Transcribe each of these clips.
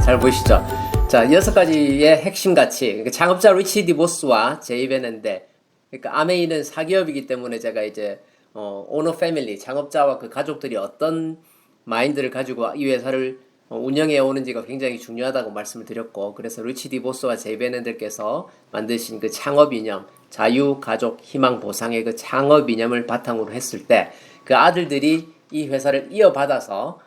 잘 보이시죠? 자, 6가지의 핵심 가치. 그러니까 창업자 리치 디보스와 제이 베넨데, 그러니까 아메이는 사기업이기 때문에 제가 이제 오너 패밀리, 창업자와 그 가족들이 어떤 마인드를 가지고 이 회사를 운영해 오는지가 굉장히 중요하다고 말씀을 드렸고, 그래서 리치 디보스와 제이 베넨들께서 만드신 그 창업 이념, 자유, 가족, 희망, 보상의 그 창업 이념을 바탕으로 했을 때, 그 아들들이 이 회사를 이어받아서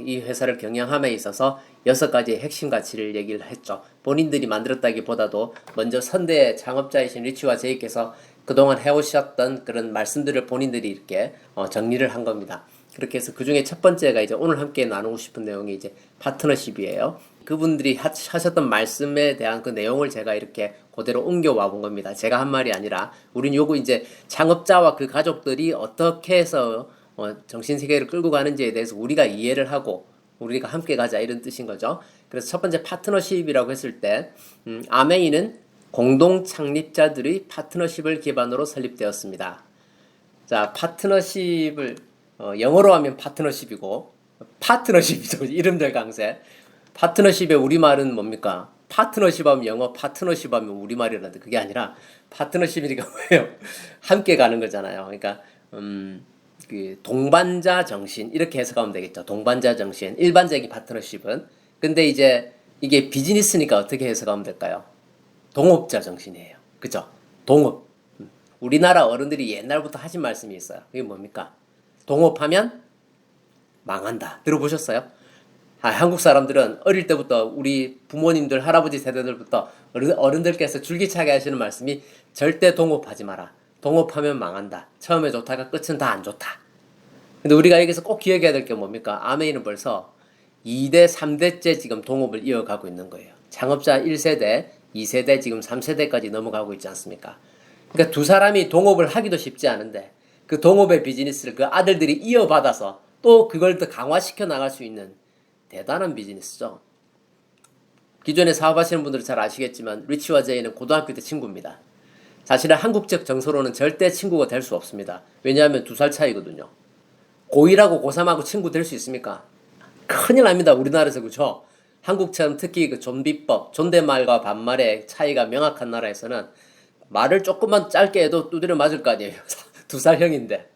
이 회사를 경영함에 있어서 6가지의 핵심 가치를 얘기를 했죠. 본인들이 만들었다기보다도 먼저 선대의 창업자이신 리치와 제이께서 그동안 해오셨던 그런 말씀들을 본인들이 이렇게 정리를 한 겁니다. 그렇게 해서 그 중에 첫 번째가 이제 오늘 함께 나누고 싶은 내용이 이제 파트너십이에요. 그분들이 하셨던 말씀에 대한 그 내용을 제가 이렇게 그대로 옮겨와 본 겁니다. 제가 한 말이 아니라, 우린 요거 이제 창업자와 그 가족들이 어떻게 해서 정신세계를 끌고 가는지에 대해서 우리가 이해를 하고 우리가 함께 가자, 이런 뜻인 거죠. 그래서 첫 번째 파트너십이라고 했을 때 아메이는 공동 창립자들의 파트너십을 기반으로 설립되었습니다. 자, 파트너십을 영어로 하면 파트너십이고 파트너십이죠. 이름들 강세. 파트너십의 우리말은 뭡니까? 파트너십 하면 영어, 파트너십 하면 우리말이라는데 그게 아니라 파트너십이니까 뭐예요? 함께 가는 거잖아요. 그러니까 그 동반자 정신, 이렇게 해석하면 되겠죠. 동반자 정신. 일반적인 파트너십은. 근데 이제 이게 비즈니스니까 어떻게 해석하면 될까요? 동업자 정신이에요. 그죠? 동업. 우리나라 어른들이 옛날부터 하신 말씀이 있어요. 이게 뭡니까? 동업하면 망한다. 들어보셨어요? 한국 사람들은 어릴 때부터 우리 부모님들, 할아버지 세대들부터 어른들께서 줄기차게 하시는 말씀이 절대 동업하지 마라. 동업하면 망한다. 처음에 좋다가 끝은 다 안 좋다. 근데 우리가 여기서 꼭 기억해야 될 게 뭡니까? 아메이는 벌써 2대, 3대째 지금 동업을 이어가고 있는 거예요. 창업자 1세대, 2세대, 지금 3세대까지 넘어가고 있지 않습니까? 그러니까 두 사람이 동업을 하기도 쉽지 않은데 그 동업의 비즈니스를 그 아들들이 이어받아서 또 그걸 더 강화시켜 나갈 수 있는 대단한 비즈니스죠. 기존에 사업하시는 분들은 잘 아시겠지만 리치와 제이는 고등학교 때 친구입니다. 사실은 한국적 정서로는 절대 친구가 될 수 없습니다. 왜냐하면 2살 차이거든요. 고1하고 고3하고 친구 될 수 있습니까? 큰일 납니다. 우리나라에서. 그렇죠? 한국처럼 특히 그 존비법, 존댓말과 반말의 차이가 명확한 나라에서는 말을 조금만 짧게 해도 두드려 맞을 거 아니에요. 2살 형인데.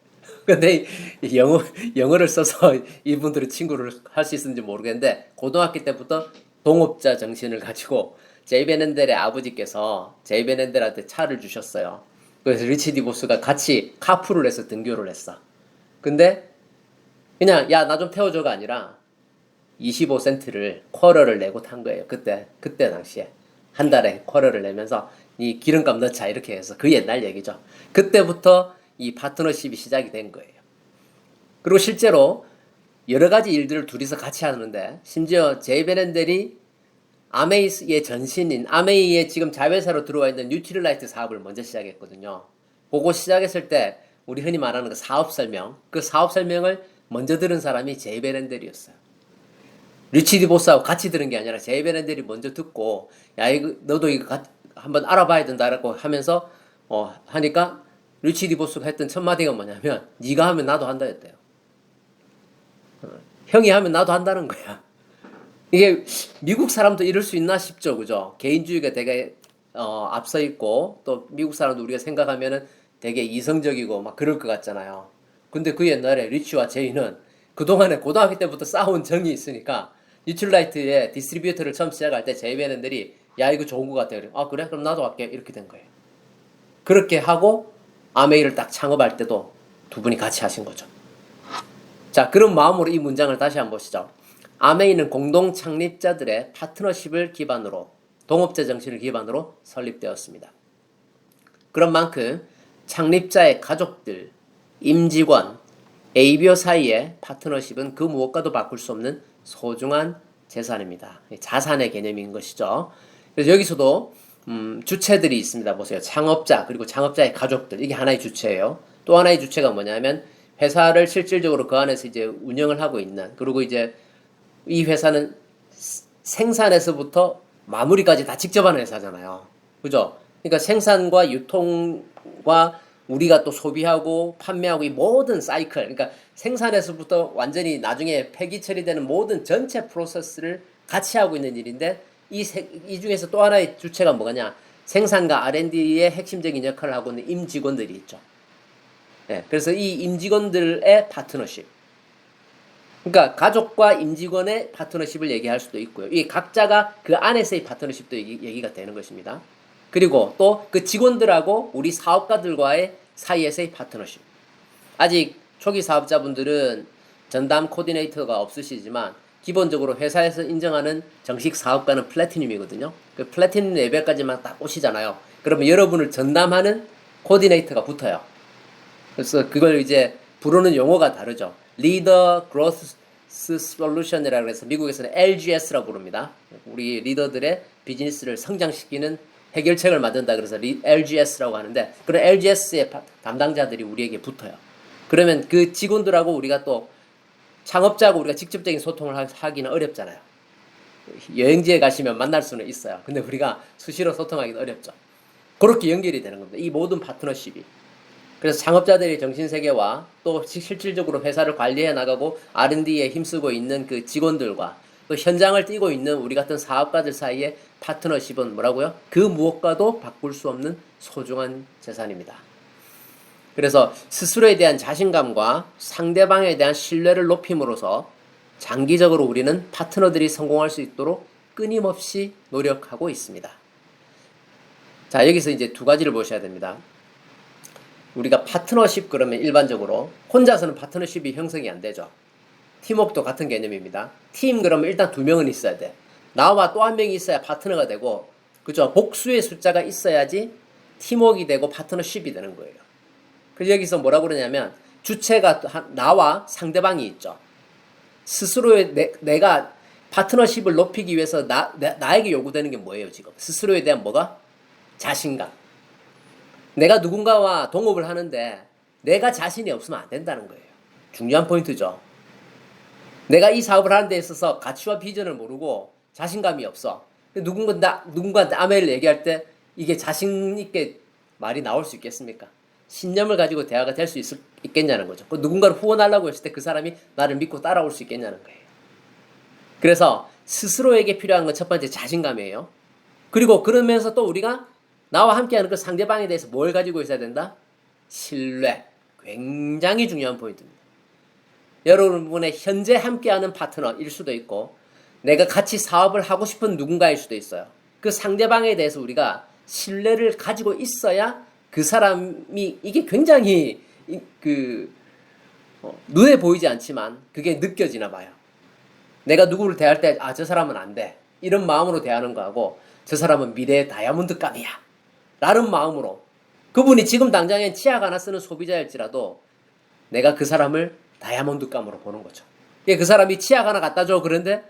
근데 영어를 써서 이분들은 친구를 할 수 있는지 모르겠는데, 고등학교 때부터 동업자 정신을 가지고 제이 베넨델의 아버지께서 제이 베넨델한테 차를 주셨어요. 그래서 리치 디보스가 같이 카풀을 해서 등교를 했어. 근데 그냥 야, 나 좀 태워줘가 아니라 25센트를 쿼러를 내고 탄 거예요. 그때 당시에 한 달에 쿼러를 내면서 이 기름값 넣자, 이렇게 해서. 그 옛날 얘기죠. 그때부터 이 파트너십이 시작이 된 거예요. 그리고 실제로 여러 가지 일들을 둘이서 같이 하는데, 심지어 제이 베넨델이 아메이의 전신인, 아메이의 지금 자회사로 들어와 있는 뉴트릴라이트 사업을 먼저 시작했거든요. 그거 시작했을 때 우리 흔히 말하는 그 사업 설명, 그 사업 설명을 먼저 들은 사람이 제이 베넨델이었어요. 리치 디보스하고 같이 들은 게 아니라 제이 베넨델이 먼저 듣고, 야, 이거 너도 이거 한번 알아봐야 된다라고 하면서 하니까 리치 디보스가 했던 첫 마디가 뭐냐면, 네가 하면 나도 한다 했대요. 형이 하면 나도 한다는 거야. 이게 미국 사람도 이럴 수 있나 싶죠. 그죠? 개인주의가 되게 앞서 있고, 또 미국 사람도 우리가 생각하면은 되게 이성적이고 막 그럴 것 같잖아요. 근데 그 옛날에 리치와 제이는 그동안에 고등학교 때부터 싸운 정이 있으니까, 뉴트릴라이트의 디스트리뷰터를 처음 시작할 때 제이 베넨들이 야, 이거 좋은 것 같아. 아, 그래? 그럼 나도 할게. 이렇게 된 거예요. 그렇게 하고 아메이를 딱 창업할 때도 두 분이 같이 하신 거죠. 자, 그런 마음으로 이 문장을 다시 한번 보시죠. 아메이는 공동 창립자들의 파트너십을 기반으로, 동업자 정신을 기반으로 설립되었습니다. 그런 만큼 창립자의 가족들, 임직원, 에이비어 사이의 파트너십은 그 무엇과도 바꿀 수 없는 소중한 재산입니다. 자산의 개념인 것이죠. 그래서 여기서도 주체들이 있습니다. 보세요. 창업자, 그리고 창업자의 가족들, 이게 하나의 주체예요. 또 하나의 주체가 뭐냐면 회사를 실질적으로 그 안에서 이제 운영을 하고 있는, 그리고 이제 이 회사는 생산에서부터 마무리까지 다 직접 하는 회사잖아요. 그죠? 그러니까 생산과 유통과 우리가 또 소비하고 판매하고 이 모든 사이클, 그러니까 생산에서부터 완전히 나중에 폐기 처리되는 모든 전체 프로세스를 같이 하고 있는 일인데 이 중에서 또 하나의 주체가 뭐냐? 생산과 R&D의 핵심적인 역할을 하고 있는 임직원들이 있죠. 예, 그래서 이 임직원들의 파트너십. 그러니까 가족과 임직원의 파트너십을 얘기할 수도 있고요. 이 각자가 그 안에서의 파트너십도 얘기가 되는 것입니다. 그리고 또 그 직원들하고 우리 사업가들과의 사이에서의 파트너십. 아직 초기 사업자분들은 전담 코디네이터가 없으시지만 기본적으로 회사에서 인정하는 정식 사업가는 플래티늄이거든요. 그 플래티늄 레벨까지만 딱 오시잖아요. 그러면 여러분을 전담하는 코디네이터가 붙어요. 그래서 그걸 이제 부르는 용어가 다르죠. 리더 그로스 솔루션이라고 해서 미국에서는 LGS라고 부릅니다. 우리 리더들의 비즈니스를 성장시키는 해결책을 만든다 그래서 LGS라고 하는데, 그런 LGS의 담당자들이 우리에게 붙어요. 그러면 그 직원들하고 우리가 또 창업자하고 우리가 직접적인 소통을 하기는 어렵잖아요. 여행지에 가시면 만날 수는 있어요. 근데 우리가 수시로 소통하기는 어렵죠. 그렇게 연결이 되는 겁니다. 이 모든 파트너십이. 그래서 창업자들의 정신세계와 또 실질적으로 회사를 관리해 나가고 R&D에 힘쓰고 있는 그 직원들과 또 현장을 뛰고 있는 우리 같은 사업가들 사이의 파트너십은 뭐라고요? 그 무엇과도 바꿀 수 없는 소중한 재산입니다. 그래서 스스로에 대한 자신감과 상대방에 대한 신뢰를 높임으로써 장기적으로 우리는 파트너들이 성공할 수 있도록 끊임없이 노력하고 있습니다. 자, 여기서 이제 두 가지를 보셔야 됩니다. 우리가 파트너십 그러면 일반적으로 혼자서는 파트너십이 형성이 안 되죠. 팀워크도 같은 개념입니다. 팀 그러면 일단 두 명은 있어야 돼. 나와 또 한 명이 있어야 파트너가 되고, 그죠? 복수의 숫자가 있어야지 팀워크가 되고 파트너십이 되는 거예요. 그래서 여기서 뭐라고 그러냐면 주체가 나와 상대방이 있죠. 스스로의 내가 파트너십을 높이기 위해서 나에게 요구되는 게 뭐예요, 지금? 스스로에 대한 뭐가? 자신감. 내가 누군가와 동업을 하는데 내가 자신이 없으면 안 된다는 거예요. 중요한 포인트죠. 내가 이 사업을 하는 데 있어서 가치와 비전을 모르고 자신감이 없어. 누군가한테 아멘을 얘기할 때 이게 자신 있게 말이 나올 수 있겠습니까? 신념을 가지고 대화가 될 수 있겠냐는 거죠. 누군가를 후원하려고 했을 때 그 사람이 나를 믿고 따라올 수 있겠냐는 거예요. 그래서 스스로에게 필요한 건 첫 번째 자신감이에요. 그리고 그러면서 또 우리가 나와 함께하는 그 상대방에 대해서 뭘 가지고 있어야 된다? 신뢰. 굉장히 중요한 포인트입니다. 여러분의 현재 함께하는 파트너일 수도 있고 내가 같이 사업을 하고 싶은 누군가일 수도 있어요. 그 상대방에 대해서 우리가 신뢰를 가지고 있어야 그 사람이 이게 굉장히 눈에 보이지 않지만 그게 느껴지나 봐요. 내가 누구를 대할 때 저 사람은 안 돼. 이런 마음으로 대하는 거하고 저 사람은 미래의 다이아몬드감이야. 라는 마음으로 그분이 지금 당장엔 치약 하나 쓰는 소비자일지라도 내가 그 사람을 다이아몬드감으로 보는 거죠. 그 사람이 치약 하나 갖다 줘. 그런데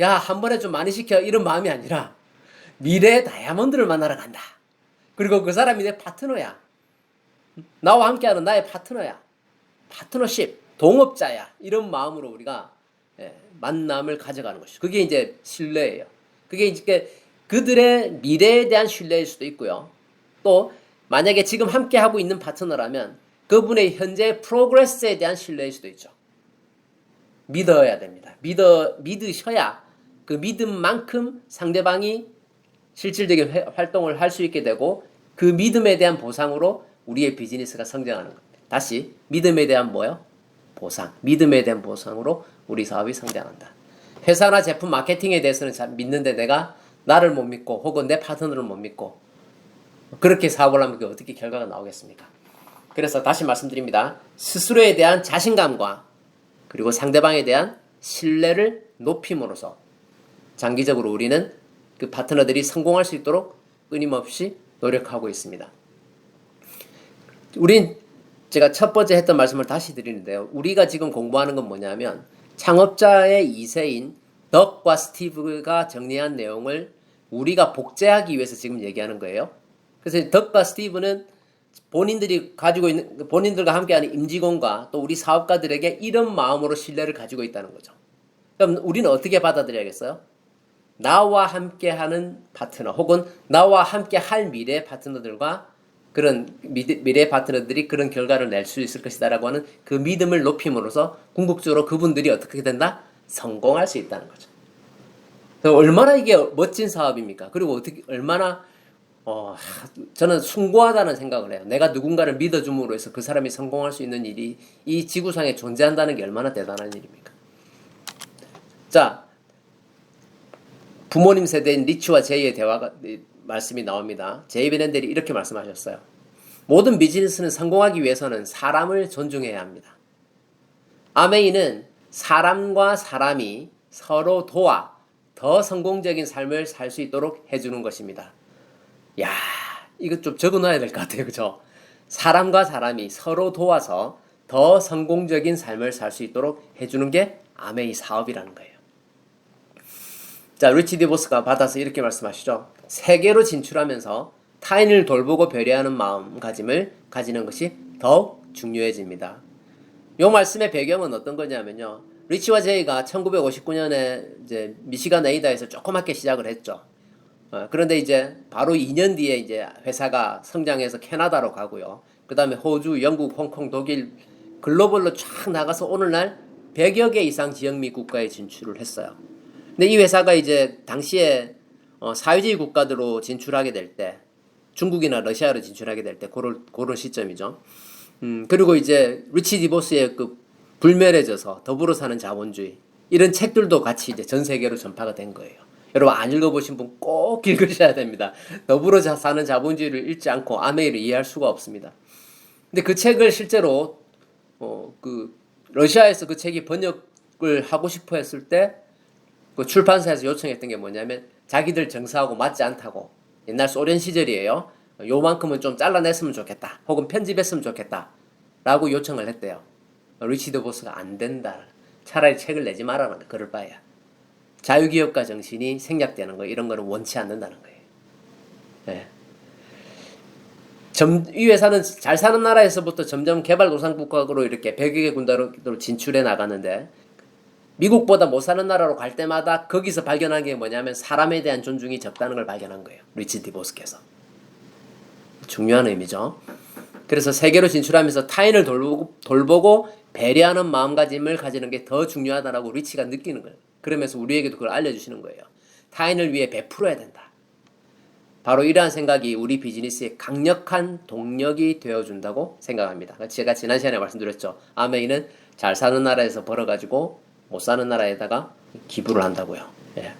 야, 한 번에 좀 많이 시켜. 이런 마음이 아니라 미래의 다이아몬드를 만나러 간다. 그리고 그 사람이 내 파트너야. 나와 함께하는 나의 파트너야. 파트너십, 동업자야. 이런 마음으로 우리가 만남을 가져가는 것이죠. 그게 이제 신뢰예요. 그게 이제 그들의 미래에 대한 신뢰일 수도 있고요. 또 만약에 지금 함께하고 있는 파트너라면 그분의 현재 프로그레스에 대한 신뢰일 수도 있죠. 믿어야 됩니다. 믿으셔야 그 믿음만큼 상대방이 실질적인 활동을 할 수 있게 되고 그 믿음에 대한 보상으로 우리의 비즈니스가 성장하는 겁니다. 다시 믿음에 대한 뭐요? 보상. 믿음에 대한 보상으로 우리 사업이 성장한다. 회사나 제품 마케팅에 대해서는 잘 믿는데 내가 나를 못 믿고 혹은 내 파트너를 못 믿고 그렇게 사업을 하면 어떻게 결과가 나오겠습니까? 그래서 다시 말씀드립니다. 스스로에 대한 자신감과 그리고 상대방에 대한 신뢰를 높임으로써 장기적으로 우리는 그 파트너들이 성공할 수 있도록 끊임없이 노력하고 있습니다. 제가 첫 번째 했던 말씀을 다시 드리는데요. 우리가 지금 공부하는 건 뭐냐면 창업자의 2세인 덕과 스티브가 정리한 내용을 우리가 복제하기 위해서 지금 얘기하는 거예요. 그래서 덕과 스티브는 본인들과 함께하는 임직원과 또 우리 사업가들에게 이런 마음으로 신뢰를 가지고 있다는 거죠. 그럼 우리는 어떻게 받아들여야겠어요? 나와 함께하는 파트너 혹은 나와 함께할 미래 파트너들과 그런 미래 파트너들이 그런 결과를 낼 수 있을 것이다라고 하는 그 믿음을 높임으로써 궁극적으로 그분들이 어떻게 된다? 성공할 수 있다는 거죠. 얼마나 이게 멋진 사업입니까? 그리고 어떻게 얼마나 저는 숭고하다는 생각을 해요. 내가 누군가를 믿어줌으로 해서 그 사람이 성공할 수 있는 일이 이 지구상에 존재한다는 게 얼마나 대단한 일입니까? 자, 부모님 세대인 리치와 제이의 대화가 말씀이 나옵니다. 제이 베넨델이 이렇게 말씀하셨어요. 모든 비즈니스는 성공하기 위해서는 사람을 존중해야 합니다. 아메이는 사람과 사람이 서로 도와 더 성공적인 삶을 살 수 있도록 해주는 것입니다. 야, 이거 좀 적어놔야 될 것 같아요. 그죠? 사람과 사람이 서로 도와서 더 성공적인 삶을 살 수 있도록 해주는 게 아메이 사업이라는 거예요. 자, 리치 디보스가 받아서 이렇게 말씀하시죠. 세계로 진출하면서 타인을 돌보고 배려하는 마음가짐을 가지는 것이 더욱 중요해집니다. 이 말씀의 배경은 어떤 거냐면요. 리치와 제이가 1959년에 이제 미시간 에이다에서 조그맣게 시작을 했죠. 그런데 이제 바로 2년 뒤에 이제 회사가 성장해서 캐나다로 가고요. 그 다음에 호주, 영국, 홍콩, 독일 글로벌로 쫙 나가서 오늘날 100여 개 이상 지역 및 국가에 진출을 했어요. 근데 이 회사가 이제 당시에 사회주의 국가들로 진출하게 될 때, 중국이나 러시아로 진출하게 될 때 그런 시점이죠. 그리고 이제 리치 디보스의 그 불멸해져서 더불어 사는 자본주의 이런 책들도 같이 이제 전 세계로 전파가 된 거예요. 여러분 안 읽어보신 분 꼭 읽으셔야 됩니다. 더불어 사는 자본주의를 읽지 않고 아메이를 이해할 수가 없습니다. 근데 그 책을 실제로 그 러시아에서 그 책이 번역을 하고 싶어 했을 때 그 출판사에서 요청했던 게 뭐냐면 자기들 정서하고 맞지 않다고, 옛날 소련 시절이에요. 요만큼은 좀 잘라냈으면 좋겠다. 혹은 편집했으면 좋겠다. 라고 요청을 했대요. 리치 디보스가 안 된다. 차라리 책을 내지 말아라. 그럴 바에야. 자유기업가 정신이 생략되는 거, 이런 거는 원치 않는다는 거예요. 네. 이 회사는 잘 사는 나라에서부터 점점 개발도상국가로 이렇게 100여 개 군대로 진출해 나가는데, 미국보다 못 사는 나라로 갈 때마다 거기서 발견한 게 뭐냐면 사람에 대한 존중이 적다는 걸 발견한 거예요. 리치 디보스께서. 중요한 의미죠. 그래서 세계로 진출하면서 타인을 돌보고 배려하는 마음가짐을 가지는 게 더 중요하다라고 리치가 느끼는 거예요. 그러면서 우리에게도 그걸 알려주시는 거예요. 타인을 위해 베풀어야 된다. 바로 이러한 생각이 우리 비즈니스의 강력한 동력이 되어준다고 생각합니다. 제가 지난 시간에 말씀드렸죠. 아메이는 잘 사는 나라에서 벌어가지고 못 사는 나라에다가 기부를 한다고요. 예.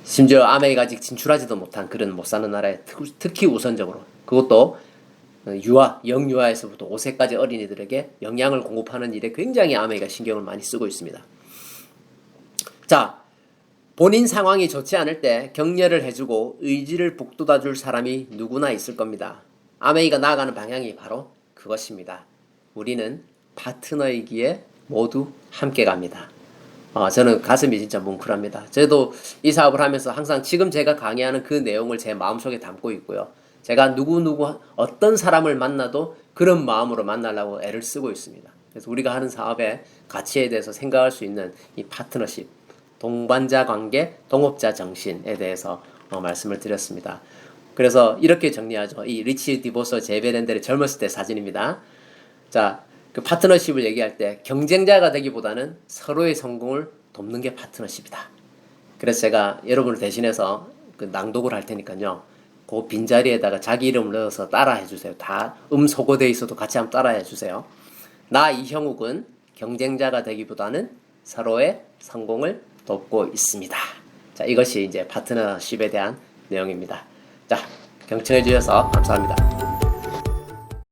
심지어 아메이가 아직 진출하지도 못한 그런 못 사는 나라에 특히 우선적으로, 그것도 영유아에서부터 5세까지 어린이들에게 영양을 공급하는 일에 굉장히 아메이가 신경을 많이 쓰고 있습니다. 자, 본인 상황이 좋지 않을 때 격려를 해주고 의지를 북돋아줄 사람이 누구나 있을 겁니다. 아메이가 나아가는 방향이 바로 그것입니다. 우리는 파트너이기에 모두 함께 갑니다. 저는 가슴이 진짜 뭉클합니다. 저도 이 사업을 하면서 항상 지금 제가 강의하는 그 내용을 제 마음속에 담고 있고요. 제가 어떤 사람을 만나도 그런 마음으로 만나려고 애를 쓰고 있습니다. 그래서 우리가 하는 사업의 가치에 대해서 생각할 수 있는 이 파트너십, 동반자 관계, 동업자 정신에 대해서 말씀을 드렸습니다. 그래서 이렇게 정리하죠. 이 리치 디보스 제베렌델의 젊었을 때 사진입니다. 자, 그 파트너십을 얘기할 때 경쟁자가 되기보다는 서로의 성공을 돕는 게 파트너십이다. 그래서 제가 여러분을 대신해서 그 낭독을 할 테니까요. 그 빈자리에다가 자기 이름을 넣어서 따라해 주세요. 다 소거되어 있어도 같이 한번 따라해 주세요. 나 이형욱은 경쟁자가 되기보다는 서로의 성공을 돕고 있습니다. 자, 이것이 이제 파트너십에 대한 내용입니다. 자, 경청해 주셔서 감사합니다.